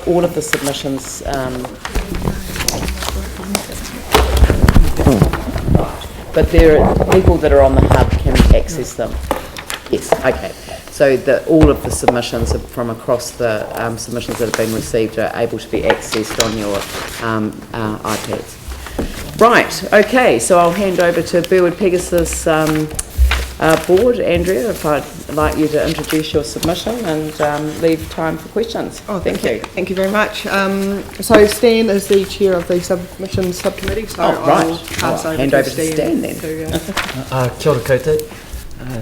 All of the submissions, but there are people that are on the hub can access them. Yes, okay. So all of the submissions from across the submissions that have been received are able to be accessed on your iPads. Right, okay, so I'll hand over to Burwood Pegasus board. Andrea, if I'd like you to introduce your submission and leave time for questions. Oh, thank you. Thank you very much. So Stan is the chair of the submission subcommittee, so I'll hand over to Stan then. Kia ora koutou.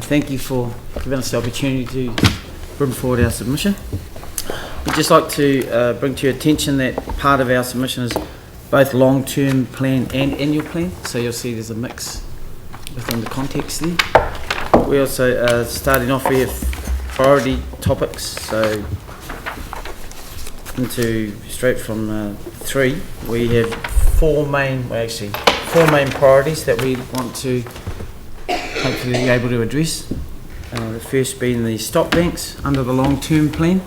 Thank you for giving us the opportunity to bring forward our submission. We'd just like to bring to your attention that part of our submission is both long-term plan and annual plan, so you'll see there's a mix within the context there. We also, starting off, we have priority topics, so straight from 3, we have four main priorities that we want to hopefully be able to address. The first being the stock banks under the long-term plan,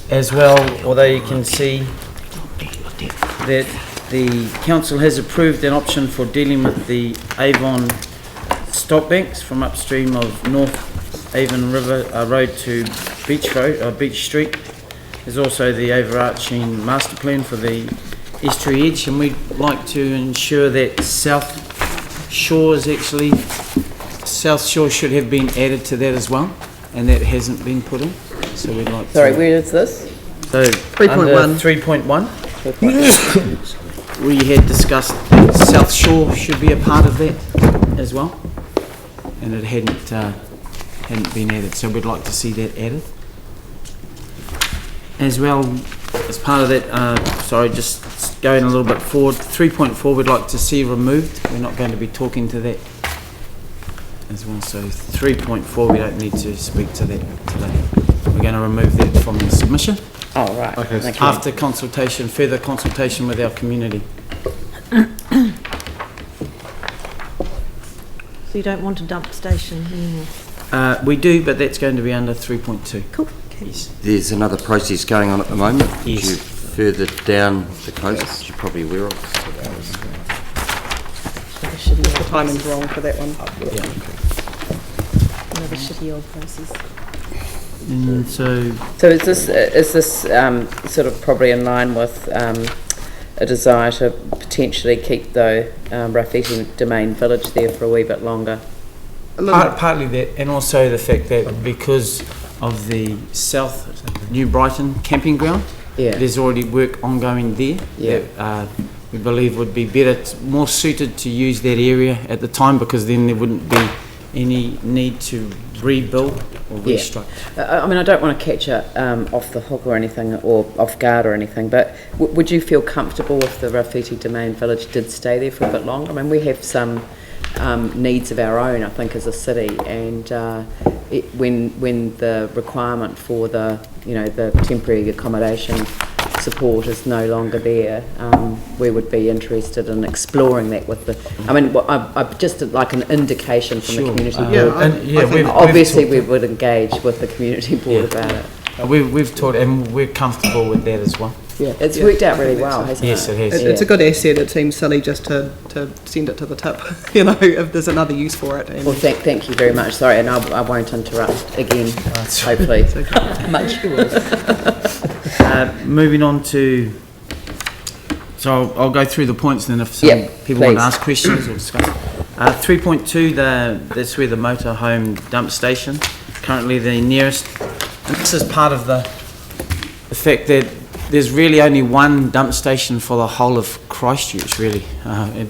as well, although you can see that the council has approved an option for dealing with the Avon stock banks from upstream of North Avon River Road to Beach Street. There's also the overarching master plan for the estuary edge, and we'd like to ensure that South Shore should have been added to that as well, and that hasn't been put in. So we'd like Sorry, where is this? So 3.1. 3.1. We had discussed that South Shore should be a part of that as well, and it hadn't been added, so we'd like to see that added. As well, as part of that, just going a little bit forward, 3.4 we'd like to see removed. We're not going to be talking to that as well, so 3.4 we don't need to speak to that today. We're going to remove that from the submission. Oh, right. Okay. After consultation, further consultation with our community. So you don't want a dump station anymore? We do, but that's going to be under 3.2. Cool. Okay. Yes. There's another process going on at the moment. Yes. You're further down the coast, which you're probably aware of. The timing's wrong for that one. Yeah. Another shitty old process. And so is this sort of probably in line with a desire to potentially keep the Refugee Domain Village there for a wee bit longer? partly that, and also the fact that because of the South New Brighton camping ground, there's already work ongoing there that we believe would be better, more suited to use that area at the time, because then there wouldn't be any need to rebuild or restructure. I mean, I don't want to catch you off the hook or anything, or off guard or anything, but would you feel comfortable if the Refugee Domain Village did stay there for a bit longer? I mean, we have some needs of our own, I think, as a city, and when the requirement for the temporary accommodation support is no longer there, we would be interested in exploring that with the. I mean, I just like an indication from the community board. Obviously, we would engage with the community board about it. We've talked, and we're comfortable with that as well. Yeah, it's worked out really well, hasn't it? Yes, it has. It's a good asset. It seems silly just to send it to the tip, if there's another use for it. Well, thank you very much. Sorry, and I won't interrupt again, hopefully. Much. Moving on to, so I'll go through the points, and then if some people want to ask questions or discuss. 3.2, that's where the motorhome dump station, currently the nearest, and this is part of the fact that there's really only one dump station for the whole of Christchurch, really,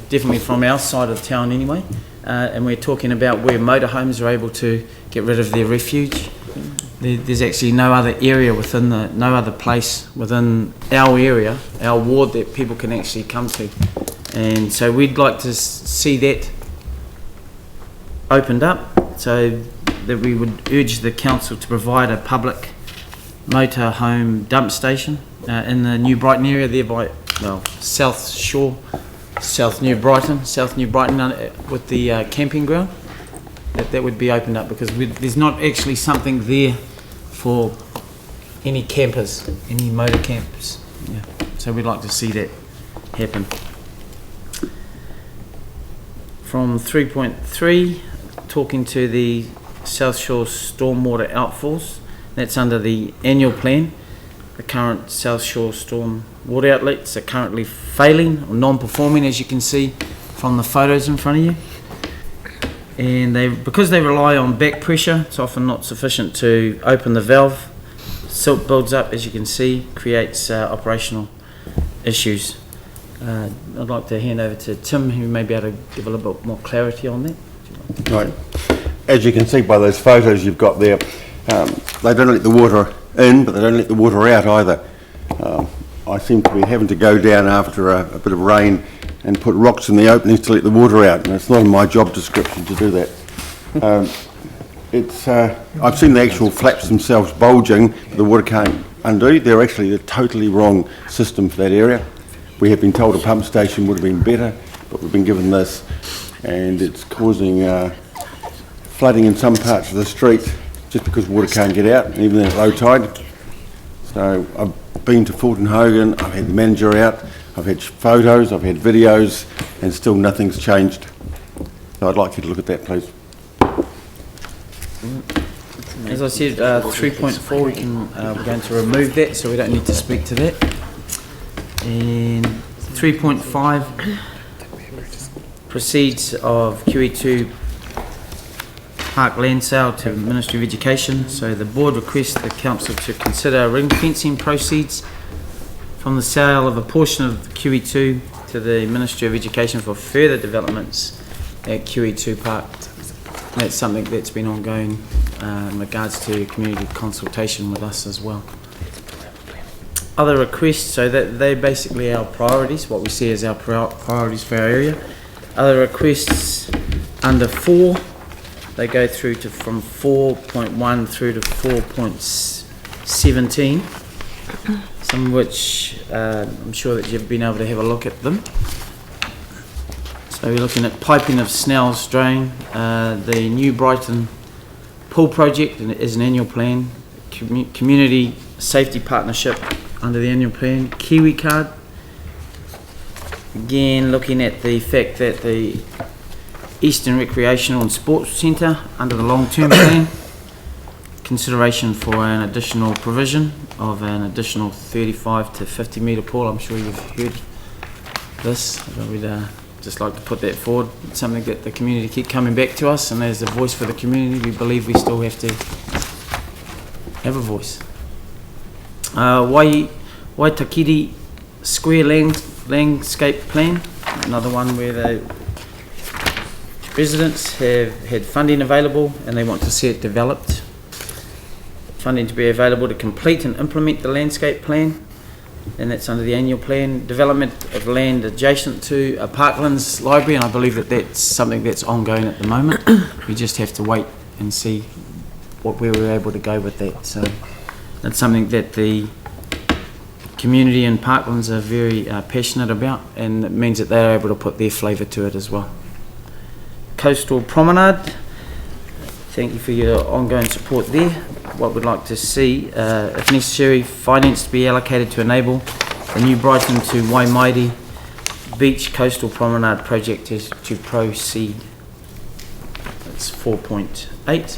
definitely from our side of town anyway, and we're talking about where motorhomes are able to get rid of their refuge. There's actually no other area no other place within our area, our ward, that people can actually come to, and so we'd like to see that opened up, so that we would urge the council to provide a public motorhome dump station in the New Brighton area, there by South Shore, South New Brighton with the camping ground. That would be opened up, because there's not actually something there for any campers, any motor camps. Yeah. So we'd like to see that happen. From 3.3, talking to the South Shore stormwater outfalls. That's under the annual plan. The current South Shore storm water outlets are currently failing or non-performing, as you can see from the photos in front of you. And because they rely on back pressure, it's often not sufficient to open the valve. Silt builds up, as you can see, creates operational issues. I'd like to hand over to Tim, who may be able to give a little bit more clarity on that. Right. As you can see by those photos you've got there, they don't let the water in, but they don't let the water out either. I seem to be having to go down after a bit of rain and put rocks in the openings to let the water out, and it's not in my job description to do that. I've seen the actual flaps themselves bulging, but the water can't undo. They're actually the totally wrong system for that area. We have been told a pump station would have been better, but we've been given this, and it's causing flooding in some parts of the street just because water can't get out, even at low tide. So I've been to Fulton Hogan, I've had the manager out, I've had photos, I've had videos, and still nothing's changed. So I'd like you to look at that, please. As I said, 3.4, we're going to remove that, so we don't need to speak to that. And 3.5 proceeds of QE2 park land sale to Ministry of Education. So the board requests the council to consider ring fencing proceeds from the sale of a portion of QE2 to the Ministry of Education for further developments at QE2 Park. That's something that's been ongoing in regards to community consultation with us as well. Other requests, so that they're basically our priorities, what we see as our priorities for our area. Other requests under 4, they go through to from 4.1 through to 4.17, some of which I'm sure that you've been able to have a look at them. So we're looking at piping of Snell's Drain, the New Brighton Pool Project is an annual plan, Community Safety Partnership under the annual plan, Kiwi Card. Again, looking at the fact that the Eastern Recreational and Sports Centre under the long-term plan, consideration for an additional provision of an additional 35 to 50 metre pool. I'm sure you've heard this. We'd just like to put that forward. It's something that the community keep coming back to us, and as a voice for the community, we believe we still have to have a voice. Waitakere Square Landscape Plan, another one where the residents have had funding available and they want to see it developed. Funding to be available to complete and implement the landscape plan, and that's under the annual plan. Development of land adjacent to a Parklands library, and I believe that that's something that's ongoing at the moment. We just have to wait and see where we're able to go with that. So that's something that the community in Parklands are very passionate about, and it means that they're able to put their flavour to it as well. Coastal Promenade, thank you for your ongoing support there. What we'd like to see, if necessary, finance to be allocated to enable the New Brighton to Waimairi Beach Coastal Promenade project to proceed. That's 4.8.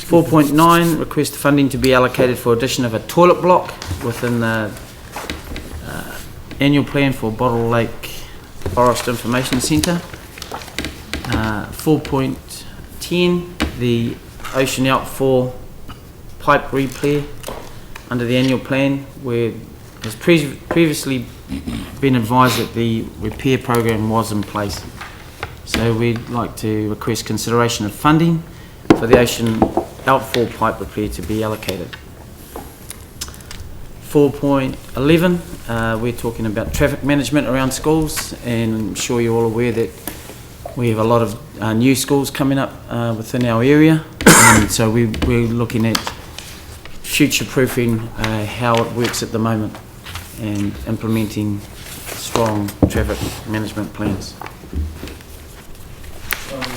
4.9, request funding to be allocated for addition of a toilet block within the annual plan for Bottle Lake Forest Information Centre. 4.10, the Ocean Outfall pipe repair under the annual plan, where has previously been advised that the repair program was in place. So we'd like to request consideration of funding for the Ocean Outfall pipe repair to be allocated. 4.11, we're talking about traffic management around schools, and I'm sure you're all aware that we have a lot of new schools coming up within our area, and so we're looking at future-proofing how it works at the moment and implementing strong traffic management plans.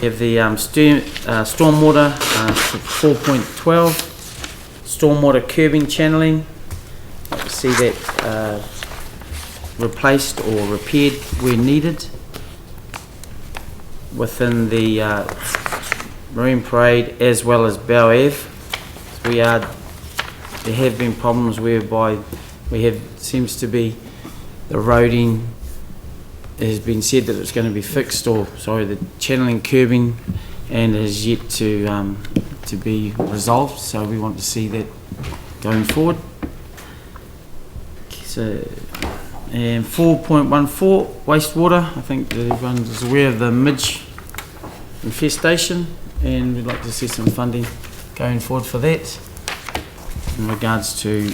We have the stormwater 4.12, stormwater curbing channeling. I'd like to see that replaced or repaired where needed within the Marine Parade as well as Bow Ave. There have been problems whereby seems to be the roading has been said that it's going to be fixed, the channeling curbing, and is yet to be resolved. So we want to see that going forward. So, and 4.14 wastewater. I think that everyone is aware of the midge infestation, and we'd like to see some funding going forward for that in regards to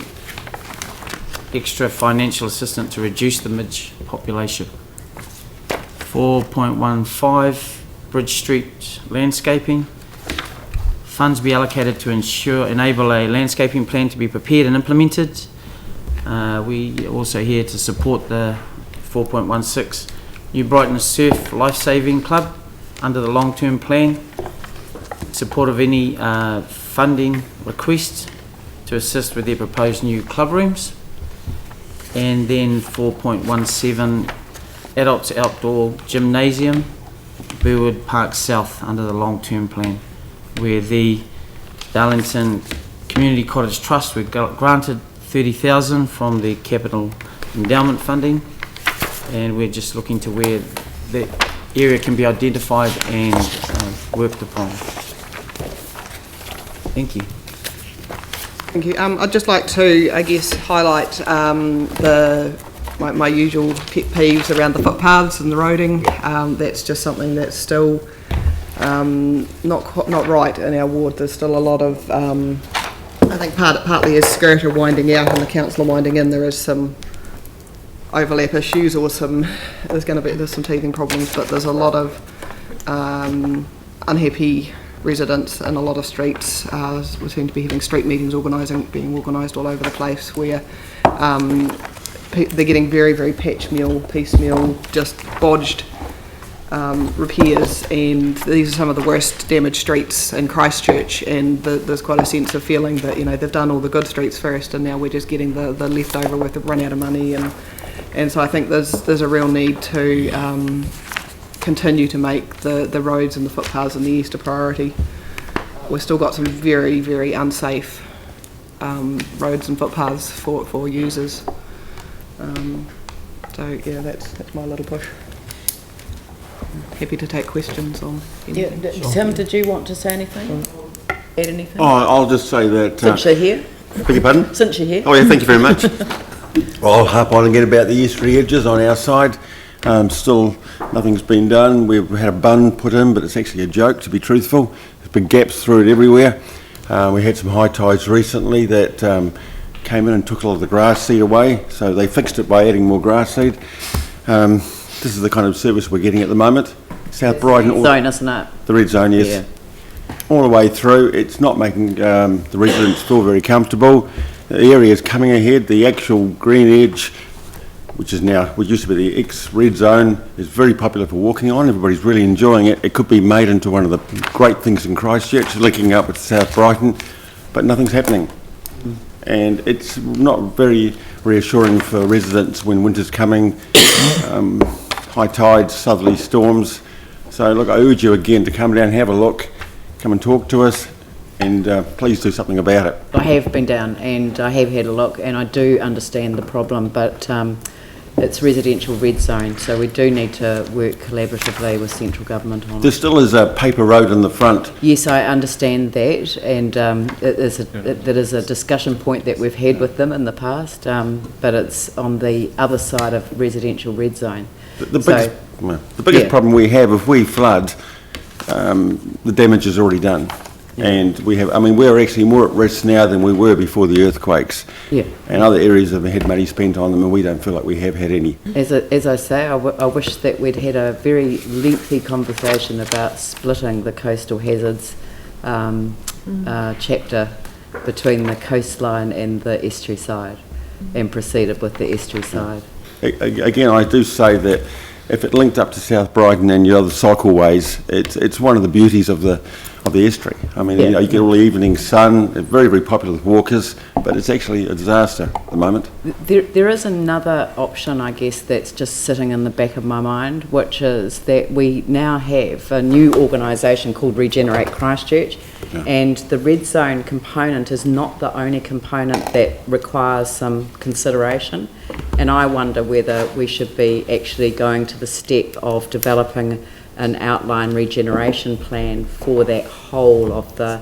extra financial assistance to reduce the midge population. 4.15 Bridge Street landscaping. Funds be allocated to enable a landscaping plan to be prepared and implemented. We also here to support the 4.16 New Brighton Surf Lifesaving Club under the long-term plan. Support of any funding requests to assist with their proposed new club rooms. And then 4.17 Adults Outdoor Gymnasium, Burwood Park South under the long-term plan, where the Darlington Community Cottage Trust were granted 30,000 from the capital endowment funding, and we're just looking to where the area can be identified and worked upon. Thank you. Thank you. I'd just like to, I guess, highlight my usual pet peeves around the footpaths and the roading. That's just something that's still not right in our ward. There's still a lot of, I think partly as Skirter winding out and the councillor winding in, there is some overlap issues or there's some teething problems, but there's a lot of unhappy residents in a lot of streets. We seem to be having street meetings being organised all over the place, where they're getting very, very piecemeal, just bodged repairs, and these are some of the worst damaged streets in Christchurch, and there's quite a sense of feeling that, they've done all the good streets first and now we're just getting the leftover with the run out of money, and so I think there's a real need to continue to make the roads and the footpaths in the east a priority. We've still got some very, very unsafe roads and footpaths for users. So yeah, that's my little push. Happy to take questions on anything. Yeah, Tim, did you want to say anything? Add anything? Oh, I'll just say that... Since you're here. Beg your pardon? Since you're here. Oh yeah, thank you very much. Well, I'll harp on again about the yeastfree edges on our side. Still, nothing's been done. We've had a bun put in, but it's actually a joke, to be truthful. There's been gaps through it everywhere. We had some high tides recently that came in and took a lot of the grass seed away, so they fixed it by adding more grass seed. This is the kind of service we're getting at the moment. South Brighton... Zone, isn't it? The red zone, yes. Yeah. All the way through. It's not making the residents feel very comfortable. The area is coming ahead. The actual green edge, which used to be the ex-red zone, is very popular for walking on. Everybody's really enjoying it. It could be made into one of the great things in Christchurch, linking up with South Brighton, but nothing's happening. And it's not very reassuring for residents when winter's coming, high tides, southerly storms. So look, I urge you again to come down, have a look, come and talk to us, and please do something about it. I have been down and I have had a look, and I do understand the problem, but it's residential red zone, so we do need to work collaboratively with central government on it. There still is a paper road in the front. Yes, I understand that, and that is a discussion point that we've had with them in the past, but it's on the other side of residential red zone. The biggest problem we have, if we flood, the damage is already done. Yeah. And we're actually more at risk now than we were before the earthquakes. Yeah. And other areas have had money spent on them, and we don't feel like we have had any. As I say, I wish that we'd had a very lengthy conversation about splitting the coastal hazards chapter between the coastline and the estuary side, and proceeded with the estuary side. Again, I do say that if it linked up to South Brighton and your other cycleways, it's one of the beauties of the estuary. I mean, Yeah. you know, you get all the evening sun. It's very, very popular with walkers, but it's actually a disaster at the moment. There is another option, I guess, that's just sitting in the back of my mind, which is that we now have a new organisation called Regenerate Christchurch, and the red zone component is not the only component that requires some consideration. And I wonder whether we should be actually going to the step of developing an outline regeneration plan for that whole of the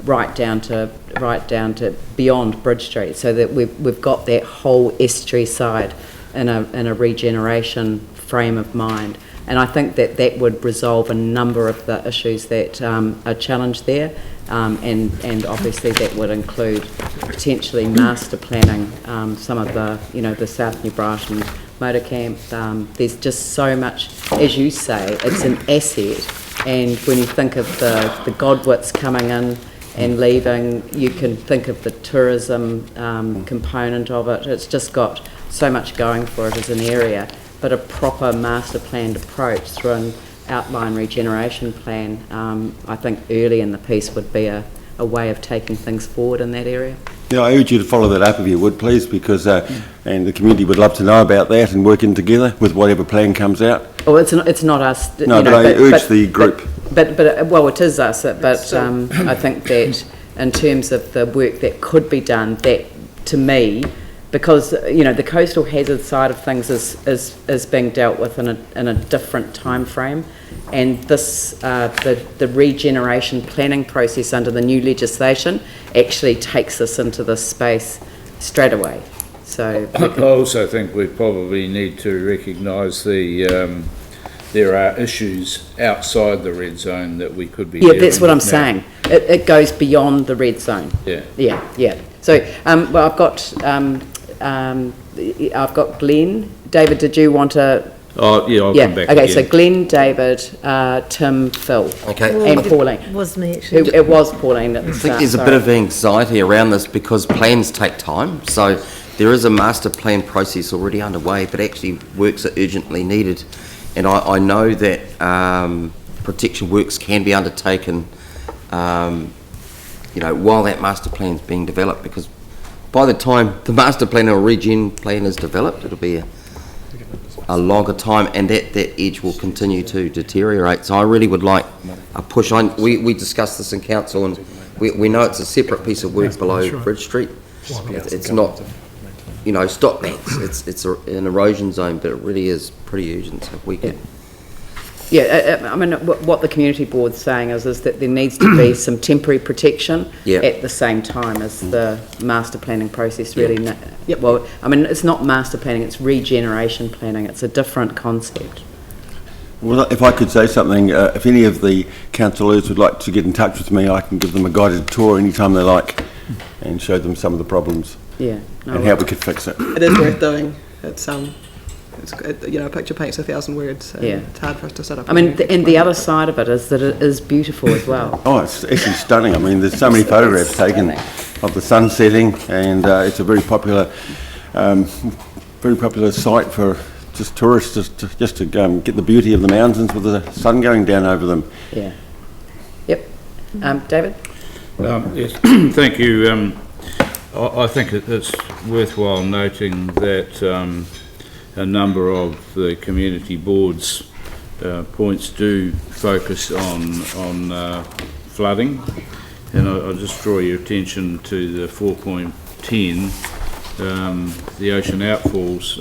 right down to beyond Bridge Street, so that we've got that whole estuary side in a regeneration frame of mind. And I think that would resolve a number of the issues that are challenged there, and obviously that would include potentially master planning some of the, you know, the South New Brighton motor camp. There's just so much, as you say, it's an asset, and when you think of the Godwits coming in and leaving, you can think of the tourism component of it. It's just got so much going for it as an area, but a proper master planned approach through an outline regeneration plan, I think early in the piece would be a way of taking things forward in that area. Yeah, I urge you to follow that up if you would, please, because and the community would love to know about that and working together with whatever plan comes out. Oh, it's not us. No, but I urge the group. But well, it is us. But I think that in terms of the work that could be done, that to me, because you know the coastal hazard side of things is being dealt with in a different time frame, and this the regeneration planning process under the new legislation actually takes us into this space straight away. So I also think we probably need to recognise there are issues outside the red zone that we could be dealing that's what with I'm now. saying. It goes beyond the red zone. Yeah. So well, I've got Glenn. David, did you want to? Oh yeah, I'll come back. Okay, again. so Glenn, David, Tim, Phil, Okay. and Pauline. It was me, actually. It was Pauline at the I think start. there's a bit of anxiety around this because plans take time. So there is a master plan process already underway, but actually works are urgently needed. And I know that protection works can be undertaken, you know, while that master plan's being developed, because by the time the master plan or regen plan is developed, it'll be a longer time, and that edge will continue to deteriorate. So I really would like a push on. We discussed this in council, and we know it's a separate piece of work below Bridge Street. It's not, you know, stop banks. It's an erosion zone, but it really is pretty urgent. So if we could. Yeah, I mean, what the community board's saying is that there needs to be some temporary protection at the same time as the master planning process really. Well, I mean, it's not master planning, it's regeneration planning. It's a different concept. Well, if I could say something, if any of the councillors would like to get in touch with me, I can give them a guided tour anytime they like and show them some of the problems Yeah. and how we could fix it. It is worth doing. It's you know, a picture paints 1,000 words. And it's hard for us to set up. I mean, and the other side of it is that it is beautiful as well. Oh, it's actually stunning. I mean, there's so many photographs taken of the sun setting, and it's a very popular site for just tourists just to get the beauty of the mountains with the sun going down over them. Yeah. Yep. David? Yes, thank you. I think it's worthwhile noting that a number of the community board's points do focus on flooding, and I'll just draw your attention to the 4.10, the ocean outfalls.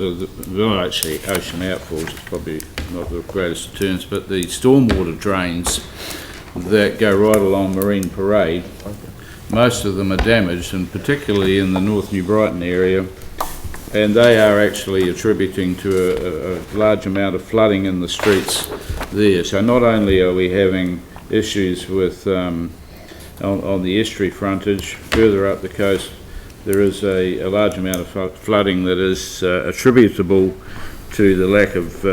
Well, actually, ocean outfalls is probably not the greatest of terms, but the stormwater drains that go right along Marine Parade. Most of them are damaged, and particularly in the North New Brighton area, and they are actually attributing to a large amount of flooding in the streets there. So not only are we having issues with on the estuary frontage, further up the coast, there is a large amount of flooding that is attributable to the lack of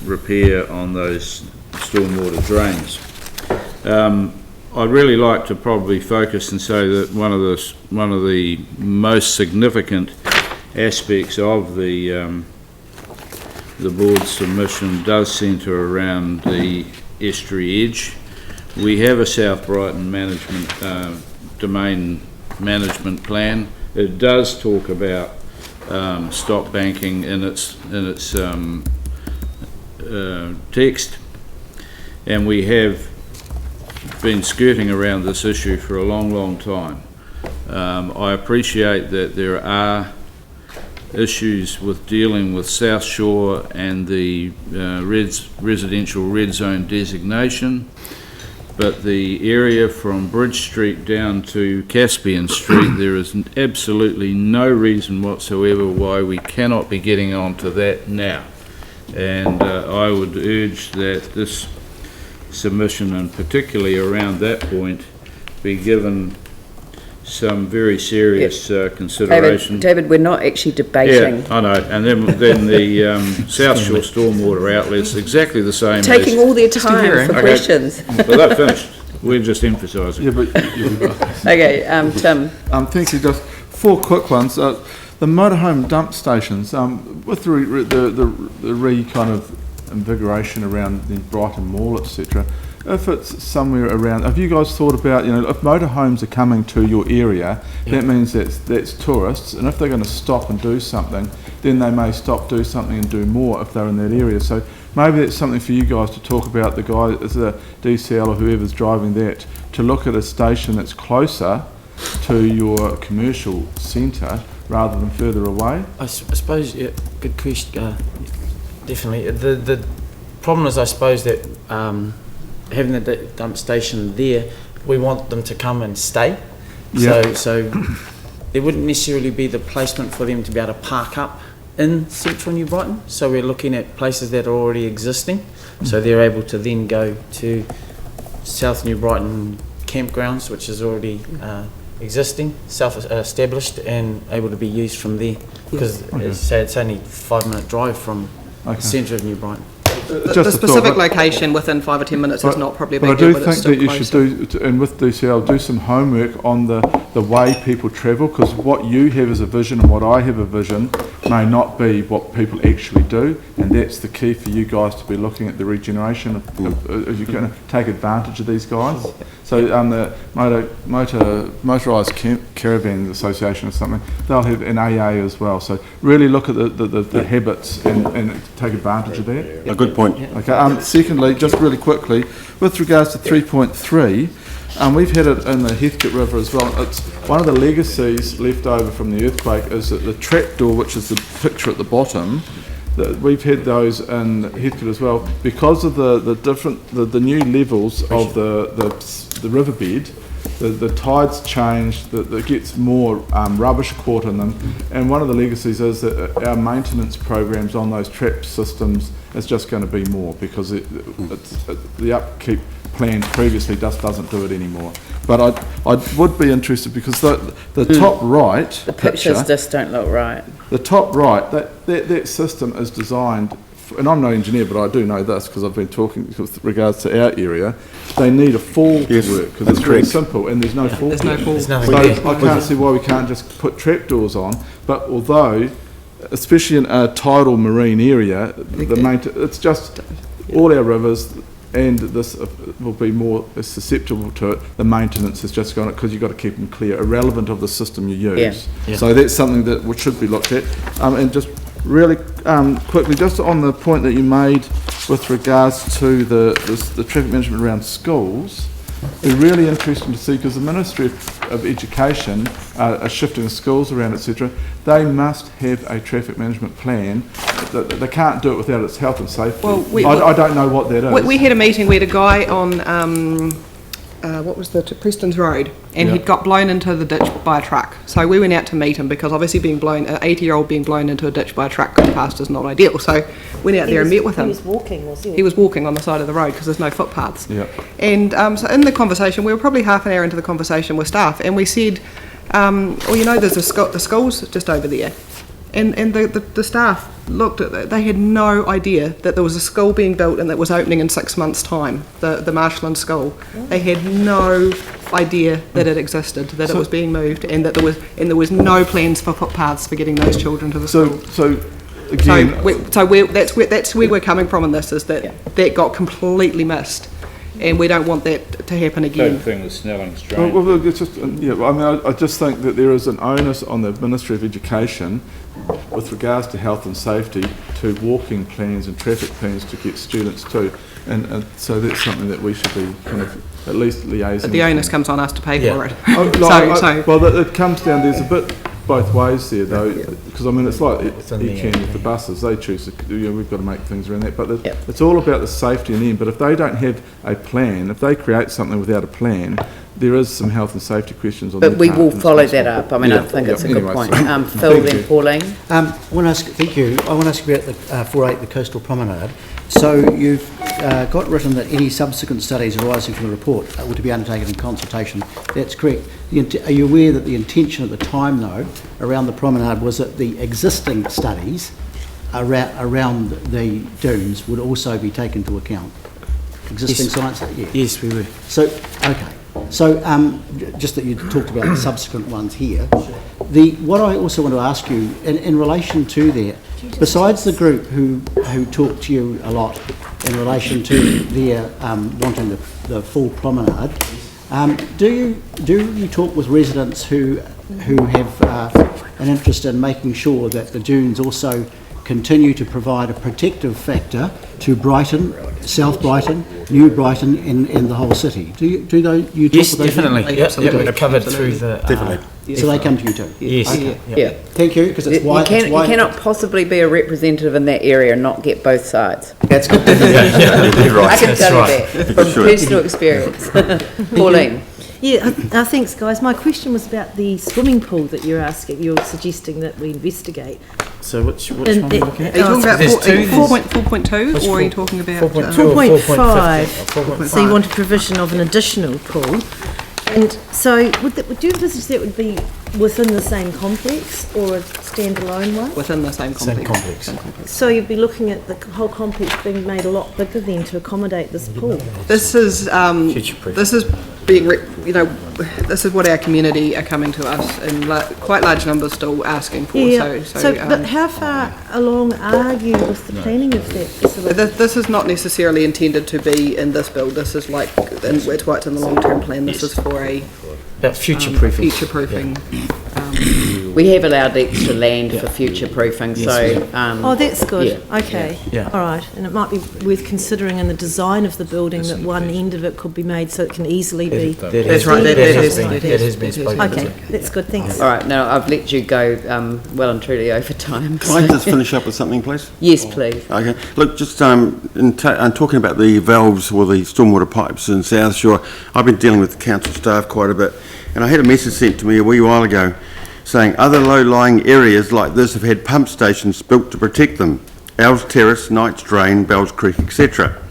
repair on those stormwater drains. I'd really like to probably focus and say that one of the most significant aspects of the the board's submission does centre around the estuary edge. We have a South Brighton domain management plan. It does talk about stop banking in its text, and we have been skirting around this issue for a long time. I appreciate that there are issues with dealing with South Shore and the residential red zone designation, but the area from Bridge Street down to Caspian Street, there is absolutely no reason whatsoever why we cannot be getting onto that now. And I would urge that this submission, and particularly around that point, be given some very serious consideration. David, we're not actually debating. Yeah, I know. And then the South Shore stormwater outlets, exactly the same. Taking all their time for questions. Well, they're finished. We're just emphasising. Yeah, but Okay, Tim. thank you. Just 4 quick ones. The motorhome dump stations, with the kind of invigoration around the Brighton Mall, etc. If it's somewhere around, have you guys thought about, if motorhomes are coming to your area, that means that's tourists, and if they're going to stop and do something, then they may stop, do something and do more if they're in that area. So maybe that's something for you guys to talk about, the DCL or whoever's driving that, to look at a station that's closer to your commercial centre rather than further away. I suppose, yeah, good question. Definitely. The problem is, I suppose, that having the dump station there, we want them to come and stay. Yeah. So there wouldn't necessarily be the placement for them to be able to park up in central New Brighton. So we're looking at places that are already existing. So they're able to then go to South New Brighton campgrounds, which is already existing, self-established, and able to be used from there. Because it's only 5-minute drive from the centre of New Brighton. The specific location within 5 or 10 minutes is not probably a big deal, but it's still But I do think that you should do, and with DCL, do some homework on the way people travel, because what you have as a vision and what I have a vision may not be what people actually do, and that's the key for you guys to be looking at the regeneration of you're going to take advantage of these guys. So the Motorised Caravan Association or something, they'll have an AA as well. So really look at the habits and take advantage of that. A good point. Okay. Secondly, just really quickly, with regards to 3.3, we've had it in the Heathcote River as well. It's one of the legacies left over from the earthquake is that the trapdoor, which is the picture at the bottom, that we've had those in Heathcote as well because of the new levels of the riverbed. The tides change, there gets more rubbish caught in them, and one of the legacies is that our maintenance programs on those trap systems is just going to be more because the upkeep plan previously just doesn't do it anymore. But I would be interested because the top right The pictures just don't look right. the top right, that system is designed, and I'm no engineer, but I do know this because I've been talking with regards to our area. They need a fall to work because it's very simple, and there's no fall. There's no fall. There's nothing So there. I can't see why we can't just put trapdoors on. But although, especially in a tidal marine area, it's just all our rivers. And this will be more susceptible to it. The maintenance is just going because you've got to keep them clear, irrelevant of the system you use. Yeah. So that's something that should be looked at. And just really quickly, just on the point that you made with regards to the traffic management around schools, it's really interesting to see because the Ministry of Education are shifting the schools around, etc. They must have a traffic management plan. They can't do it without its health and safety. Well, I don't know what that is. We had a meeting, we had a guy on, Preston's Road, and he'd got blown into the ditch by a truck. So we went out to meet him because obviously an 80-year-old being blown into a ditch by a truck going past is not ideal. So went out there and met with him. He was walking, was he? He was walking on the side of the road because there's no footpaths. Yeah. And so in the conversation, we were probably half an hour into the conversation with staff, and we said, there's the school's just over there. And the staff looked at it, they had no idea that there was a school being built and that was opening in 6 months' time, the Marshland School. They had no idea that it existed, that it was being moved, and that there was no plans for footpaths for getting those children to the school. So again, That's where we're coming from in this, is that that got completely missed, and we don't want that to happen Same again. thing with Snelling's drain. well, it's just, I just think that there is an onus on the Ministry of Education with regards to health and safety to walking plans and traffic plans to get students to, and so that's something that we should be kind of at least liaising. The with onus them. comes on us to pay for it. It comes down, there's a bit both ways there though, because I mean it's like Ecan with the buses, they choose to, we've got to make things around that, but it's all about the safety in the end. But if they don't have a plan, if they create something without a plan, there is some health and safety questions on. But we will follow that up. I mean, I think it's a good point. Phil, then Pauline. I want to ask, thank you. I want to ask about the 4.8, the coastal promenade. So you've got written that any subsequent studies arising from the report were to be undertaken in consultation. That's correct. Are you aware that the intention at the time, though, around the promenade was that the existing studies around the dunes would also be taken into account? Existing science? Yes, we were. So, okay. So, just that you talked about the subsequent ones here. What I also want to ask you, in relation to that, besides the group who talked to you a lot in relation to their wanting the full promenade, do you talk with residents who have an interest in making sure that the dunes also continue to provide a protective factor to Brighton, South Brighton, New Brighton, and the whole city? Do you talk Yes, with those definitely. people? Yep, they're covered through the... Definitely. So they come to you too? Yes. Okay. Yeah. Thank you, because it's why... You cannot possibly be a representative in that area and not get both sides. That's good. I can tell you right. that from personal experience. Pauline. Yeah, thanks, guys. My question was about the swimming pool that you're suggesting that we investigate. So which one And are we looking at? Are you talking about There's two, 4.2, or are you talking about... 4.2 4.5. So you want a provision of an additional pool. And so would you envisage that would be within the same complex or a standalone one? Within the same complex. Same complex. So you'd be looking at the whole complex being made a lot bigger then to accommodate this pool. This is Future-proof. this is being this is what our community are coming to us in quite large numbers still asking for. But how far along are you with the planning of that facility? This is not necessarily intended to be in this build. This is it's what's in the long-term plan. This is for a About future-proofing. future-proofing. We have allowed extra land for future proofing, so. Oh, that's good. Yeah. Okay. Yeah. All right. And it might be worth considering in the design of the building that one end of it could be made so it can easily be. That's right. That has been spoken Okay, to. that's good. Thanks. All right, now I've let you go well and truly over time. Can I just finish up with something, please? Yes, please. Okay. Look, just I'm talking about the valves or the stormwater pipes in South Shore. I've been dealing with the council staff quite a bit, and I had a message sent to me a wee while ago saying other low-lying areas like this have had pump stations built to protect them. Owls Terrace, Knight's Drain, Bells Creek, etc.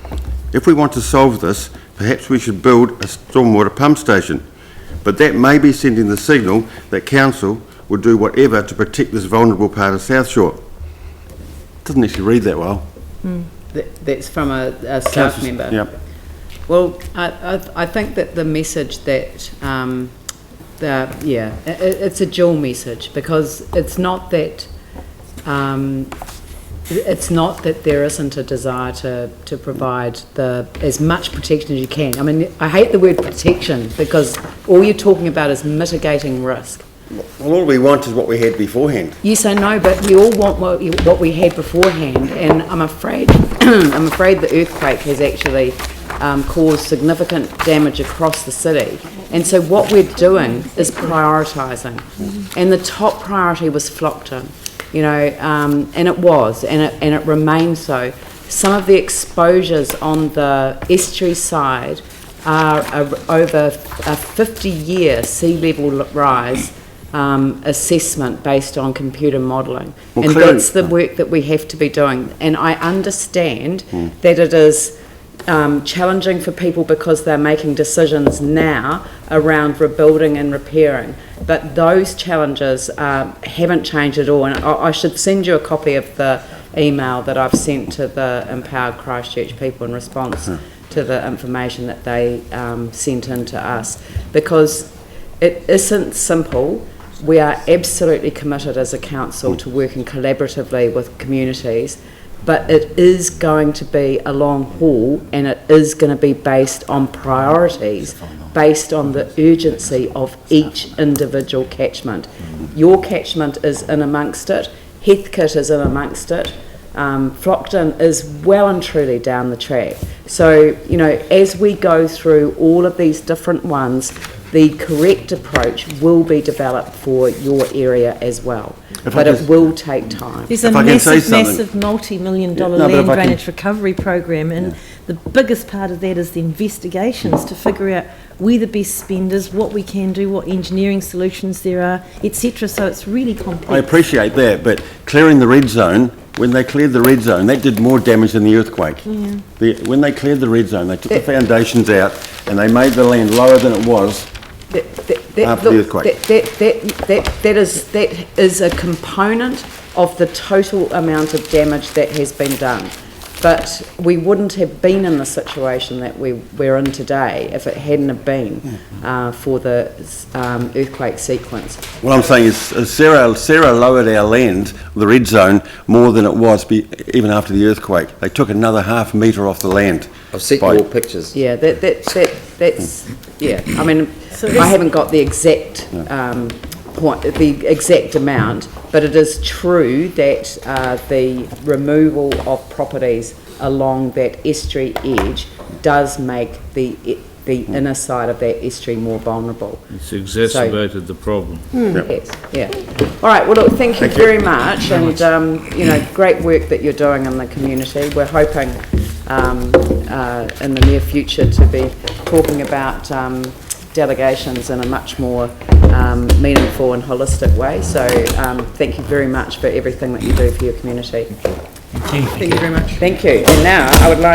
If we want to solve this, perhaps we should build a stormwater pump station. But that may be sending the signal that council will do whatever to protect this vulnerable part of South Shore. Doesn't actually read that well. That's from a staff member. Yep. Well, I think that the message that, it's a dual message, because it's not that there isn't a desire to provide as much protection as you can. I mean, I hate the word protection because all you're talking about is mitigating risk. Well, all we want is what we had beforehand. Yes, I know, but we all want what we had beforehand, and I'm afraid the earthquake has actually caused significant damage across the city. And so what we're doing is prioritising, and the top priority was Flockton, and it was, and it remains so. Some of the exposures on the estuary side are over a 50-year sea level rise assessment based on computer modelling. Well, and clearly, that's the work that we have to be doing. And I understand that it is challenging for people because they're making decisions now around rebuilding and repairing. But those challenges haven't changed at all. And I should send you a copy of the email that I've sent to the Empowered Christchurch people in response to the information that they sent in to us, because it isn't simple we are absolutely committed as a council to working collaboratively with communities, but it is going to be a long haul, and it is going to be based on priorities, based on the urgency of each individual catchment. Your catchment is in amongst it, Heathcote is in amongst it, Flockton is well and truly down the track. So, you know, as we go through all of these different ones, the correct approach will be developed for your area as well. But it will take time. There's a massive multi-million dollar land drainage recovery program, and the biggest part of that is the investigations to figure out where the best spenders, what we can do, what engineering solutions there are, etc. So it's really complex. I appreciate that, but clearing the red zone, when they cleared the red zone, that did more damage than the earthquake. When they cleared the red zone, they took the foundations out and they made the land lower than it was after the earthquake. That is a component of the total amount of damage that has been done. But we wouldn't have been in the situation that we're in today if it hadn't have been for the earthquake sequence. What I'm saying is Sarah lowered our land, the red zone, more than it was even after the earthquake. They took another half metre off the land. I've seen more pictures. Yeah, that's yeah. I mean, I haven't got the exact the exact amount, but it is true that the removal of properties along that estuary edge does make the inner side of that estuary more vulnerable. It's exacerbated the problem. Yes, yeah. All right, well, look, thank you very much, and you know, great work that you're doing in the community. We're hoping in the near future to be talking about delegations in a much more meaningful and holistic way. So thank you very much for everything that you do for your community. Thank you very much. Thank you. And now I would like